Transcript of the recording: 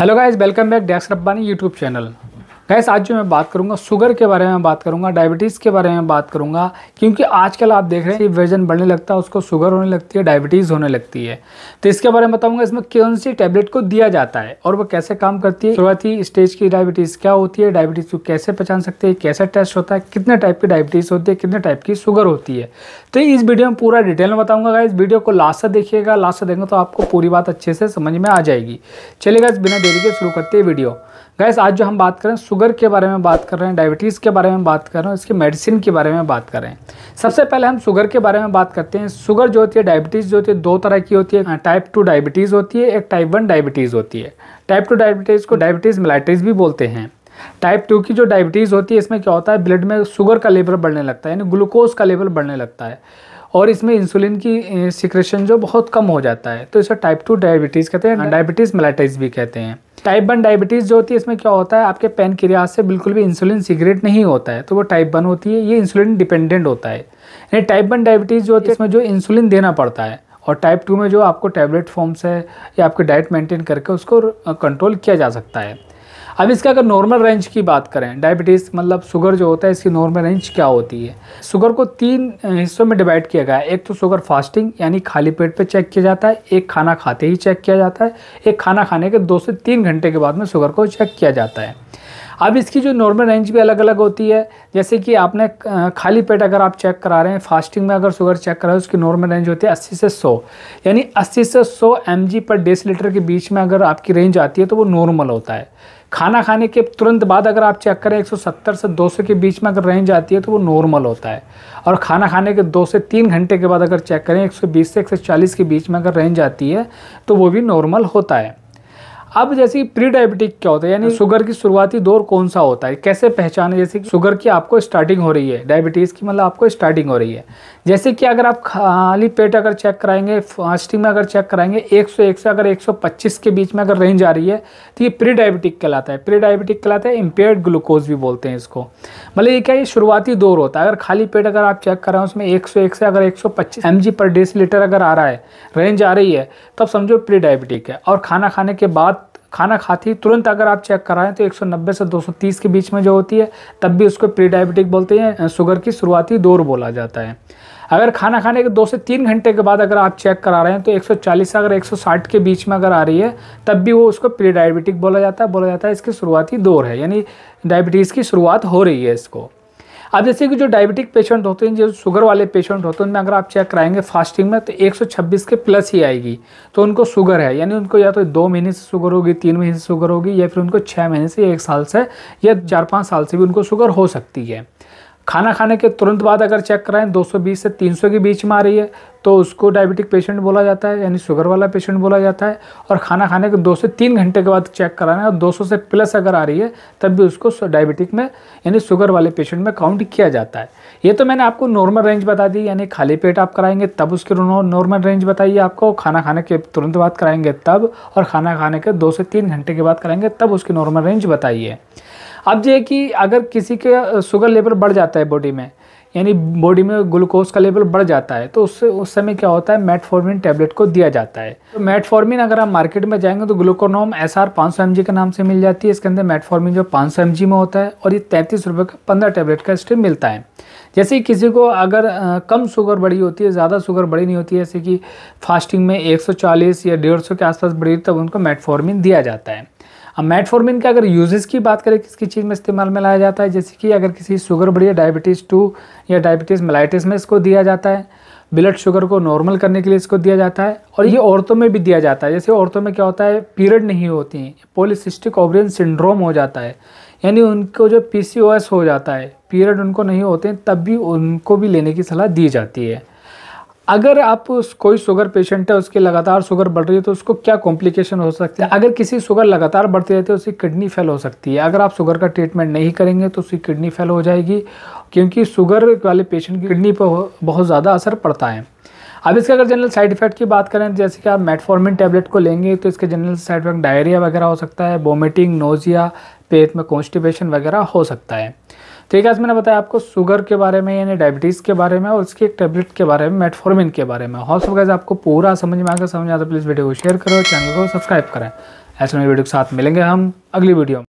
Hello guys, welcome back डैक्स Rabbani YouTube channel. Guys आज जो मैं बात करूंगा शुगर के बारे में बात करूंगा, डायबिटीज़ के बारे में बात करूंगा, क्योंकि आजकल आप देख रहे हैं वजन बढ़ने लगता है, उसको शुगर होने लगती है, डायबिटीज़ होने लगती है। तो इसके बारे में बताऊंगा इसमें कौन सी टैबलेट को दिया जाता है और वो कैसे काम करती है, शुरुआती स्टेज की डायबिटीज़ क्या होती है, डायबिटीज़ को कैसे पहचान सकते हैं, कैसे टेस्ट होता है, कितने टाइप की डायबिटीज़ होती है, कितने टाइप की शुगर होती है। तो इस वीडियो में पूरा डिटेल में बताऊंगा गाइस। वीडियो को लास्ट से देखिएगा, लास्ट से देखेंगे तो आपको पूरी बात अच्छे से समझ में आ जाएगी। चलिए गाइस बिना देरी के शुरू करते हैं वीडियो। गाइस आज जो हम बात करें शुगर के बारे में बात कर रहे हैं, डायबिटीज़ के बारे में बात कर रहे हैं, इसकी मेडिसिन के बारे में बात कर रहे हैं। सबसे पहले हम शुगर के बारे में बात करते हैं। शुगर जो होती है, डायबिटीज़ जो होती है, दो तरह की होती है। टाइप 2 डायबिटीज़ होती है, एक टाइप 1 डायबिटीज़ होती है। टाइप 2 डायबिटीज़ को डायबिटीज़ मेलाइटिस भी बोलते हैं। टाइप 2 की जो डायबिटीज़ होती है, इसमें क्या होता है, ब्लड में शुगर का लेवल बढ़ने लगता है, यानी ग्लूकोज का लेवल बढ़ने लगता है और इसमें इंसुलिन की सिक्रेशन जो बहुत कम हो जाता है, तो इसे टाइप 2 डायबिटीज़ कहते हैं, डायबिटीज़ मेलाइटिस भी कहते हैं। टाइप 1 डायबिटीज़ जो होती है, इसमें क्या होता है, आपके पैनक्रियास से बिल्कुल भी इंसुलिन सीक्रेट नहीं होता है, तो वो टाइप 1 होती है। ये इंसुलिन डिपेंडेंट होता है। यानी टाइप 1 डायबिटीज़ जो होती है, इसमें जो इंसुलिन देना पड़ता है, और टाइप 2 में जो आपको टैबलेट फॉर्म से या आपके डाइट मेंटेन करके उसको कंट्रोल किया जा सकता है। अब इसका अगर नॉर्मल रेंज की बात करें, डायबिटीज़ मतलब शुगर जो होता है, इसकी नॉर्मल रेंज क्या होती है। शुगर को 3 हिस्सों में डिवाइड किया गया है। एक तो शुगर फास्टिंग यानी खाली पेट पे चेक किया जाता है, एक खाना खाते ही चेक किया जाता है, एक खाना खाने के 2 से 3 घंटे के बाद में शुगर को चेक किया जाता है। अब इसकी जो नॉर्मल रेंज भी अलग अलग होती है। जैसे कि आपने खाली पेट अगर आप चेक करा रहे हैं, फास्टिंग में अगर शुगर चेक करा है, उसकी नॉर्मल रेंज होती है 80 से 100, यानी 80 से 100 mg पर डेसीलीटर के बीच में अगर आपकी रेंज आती है तो वो नॉर्मल होता है। खाना खाने के तुरंत बाद अगर आप चेक करें 170 से 200 के बीच में अगर रेंज आती है तो वो नॉर्मल होता है। और खाना खाने के 2 से 3 घंटे के बाद अगर चेक करें 120 से 140 के बीच में अगर रेंज आती है तो वो भी नॉर्मल होता है। अब जैसे प्री डायबिटिक क्या होता है, यानी शुगर की शुरुआती दौर कौन सा होता है, कैसे पहचाने। जैसे कि शुगर की आपको स्टार्टिंग हो रही है, डायबिटीज़ की मतलब आपको स्टार्टिंग हो रही है। जैसे कि अगर आप खाली पेट अगर चेक कराएंगे, फास्टिंग में अगर चेक कराएंगे 101 से अगर 125 के बीच में अगर रेंज आ रही है तो ये प्री डायबिटिक कहलाता है। प्री डायबिटिक कहलाता है, इम्पेयर्ड ग्लूकोज भी बोलते हैं इसको। मतलब ये क्या, ये शुरुआती दौर होता है। अगर खाली पेट अगर आप चेक कराएं, उसमें 101 से अगर 125 mg पर डेसीलीटर अगर आ रहा है, रेंज आ रही है, तब समझो प्री डायबिटिक है। और खाना खाने के बाद, खाना खाते ही तुरंत अगर आप चेक कराएं तो 190 से 230 के बीच में जो होती है, तब भी उसको प्री डायबिटिक बोलते हैं, शुगर की शुरुआती दौर बोला जाता है। अगर खाना खाने के 2 से 3 घंटे के बाद अगर आप चेक करा रहे हैं तो 140 से अगर 160 के बीच में अगर आ रही है, तब भी वो उसको प्री डायबिटिक बोला जाता है इसकी शुरुआती दौर है, यानी डायबिटीज़ की शुरुआत हो रही है इसको। अब जैसे कि जो डायबिटिक पेशेंट होते हैं, जो शुगर वाले पेशेंट होते हैं, उनमें अगर आप चेक कराएंगे फास्टिंग में तो 126 के प्लस ही आएगी, तो उनको शुगर है। यानी उनको या तो 2 महीने से शुगर होगी, 3 महीने से शुगर होगी, या फिर उनको 6 महीने से, 1 साल से, या 4-5 साल से भी उनको शुगर हो सकती है। खाना खाने के तुरंत बाद अगर चेक कराएं 220 से 300 के बीच में आ रही है तो उसको डायबिटिक पेशेंट बोला जाता है, यानी शुगर वाला पेशेंट बोला जाता है। और खाना खाने के 2 से 3 घंटे के बाद चेक कराना है और 200 से प्लस अगर आ रही है, तब भी उसको डायबिटिक में यानी शुगर वाले पेशेंट में काउंट किया जाता है। ये तो मैंने आपको नॉर्मल रेंज बता दी, यानी खाली पेट आप कराएंगे तब उसकी नॉर्मल रेंज बताइए आपको, खाना खाने के तुरंत बाद कराएंगे तब, और खाना खाने के 2 से 3 घंटे के बाद कराएंगे तब उसकी नॉर्मल रेंज बताइए। अब ये कि अगर किसी के शुगर लेवल बढ़ जाता है बॉडी में, यानी बॉडी में ग्लूकोज का लेवल बढ़ जाता है, तो उससे उस समय क्या होता है, मेटफॉर्मिन टैबलेट को दिया जाता है। तो मेटफॉर्मिन अगर आप मार्केट में जाएंगे तो ग्लूकोनॉम SR 500 mg के नाम से मिल जाती है। इसके अंदर मेटफॉर्मिन जो 500 mg में होता है, और ये 33 रुपये का 15 टैबलेट का स्ट्रिप मिलता है। जैसे किसी को अगर कम शुगर बढ़ी होती है, ज़्यादा शुगर बढ़ी नहीं होती है, जैसे कि फास्टिंग में 140 या 150 के आसपास बढ़ी, तब उनको मेटफॉर्मिन दिया जाता है। अब मेटफॉर्मिन के अगर यूजेस की बात करें, किसकी चीज़ में इस्तेमाल में लाया जाता है, जैसे कि अगर किसी शुगर बढ़ी है, डायबिटीज़ 2 या डायबिटीज़ मेलाइटिस में इसको दिया जाता है। ब्लड शुगर को नॉर्मल करने के लिए इसको दिया जाता है। और ये औरतों में भी दिया जाता है। जैसे औरतों में क्या होता है, पीरियड नहीं होती हैं, पॉलीसिस्टिक ओवरियन सिंड्रोम हो जाता है, यानी उनको जो PCOS हो जाता है, पीरियड उनको नहीं होते हैं, तब भी उनको भी लेने की सलाह दी जाती है। अगर आप कोई शुगर पेशेंट है, उसकी लगातार शुगर बढ़ रही है, तो उसको क्या कॉम्प्लिकेशन हो सकता है। अगर किसी शुगर लगातार बढ़ती रहती है, उसकी किडनी फेल हो सकती है। अगर आप शुगर का ट्रीटमेंट नहीं करेंगे तो उसकी किडनी फेल हो जाएगी, क्योंकि शुगर वाले पेशेंट की किडनी पर बहुत ज़्यादा असर पड़ता है। अब इसके अगर जनरल साइड इफेक्ट की बात करें, जैसे कि आप मेटफॉर्मिन टैबलेट को लेंगे तो इसके जनरल साइड इफेक्ट डायरिया वगैरह हो सकता है, वोमिटिंग, नोजिया, पेट में कॉन्स्टिपेशन वगैरह हो सकता है। ठीक है, मैंने बताया आपको शुगर के बारे में, यानी डायबिटीज़ के बारे में, और उसकी एक टैबलेट के बारे में, मेटफॉर्मिन के बारे में। हो सकता है आपको पूरा समझ में आकर समझ आता, प्लीज़ वीडियो को शेयर करो, चैनल को सब्सक्राइब करें। ऐसे नई वीडियो के साथ मिलेंगे हम अगली वीडियो में।